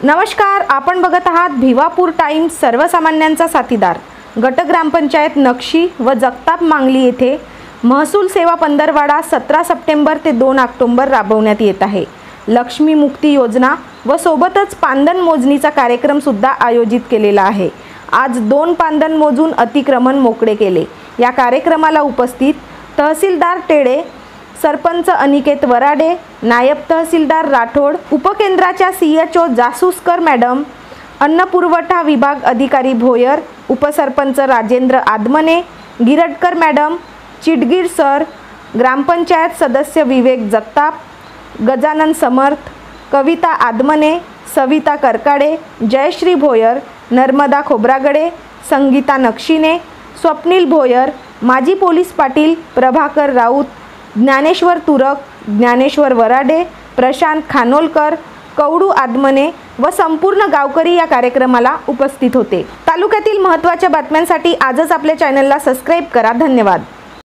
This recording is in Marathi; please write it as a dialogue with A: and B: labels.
A: नमस्कार, आपण बघत आहात भिवापूर टाइम्स सर्वसामान्यांचा साथीदार। गट ग्रामपंचायत नक्षी व जगताप मांगली येथे महसूल सेवा पंधरवाडा 17 सप्टेंबर ते 2 ऑक्टोबर राबवण्यात येत आहे। लक्ष्मी मुक्ती योजना व सोबतच पांदन मोजणीचा कार्यक्रम सुद्धा आयोजित केलेला आहे। आज 2 पांदन मोजून अतिक्रमण मोकळे केले। या कार्यक्रमाला उपस्थित तहसीलदार टेडे, सरपंच अनिकेत वराडे, नायब तहसीलदार राठोड, उपकेंद्राच्या CHO जासूसकर मॅडम, अन्न पुरवठा विभाग अधिकारी भोयर, उपसरपंच राजेंद्र आदमने, गिरटकर मॅडम, चिटगीर सर, ग्रामपंचायत सदस्य विवेक जगताप, गजानन समर्थ, कविता आदमने, सविता करकाडे, जयश्री भोयर, नर्मदा खोब्रागडे, संगीता नक्षीने, स्वप्नील भोयर, माजी पोलीस पाटील प्रभाकर राऊत, ज्ञानेश्वर तुरक, ज्ञानेश्वर वराडे, प्रशांत खानोलकर, कवडू आदमने व संपूर्ण गावकरी या कार्यक्रमाला उपस्थित होते। तालुक्यातील महत्त्वाच्या बातम्यांसाठी आजच आपल्या चॅनलला सबस्क्राइब करा। धन्यवाद।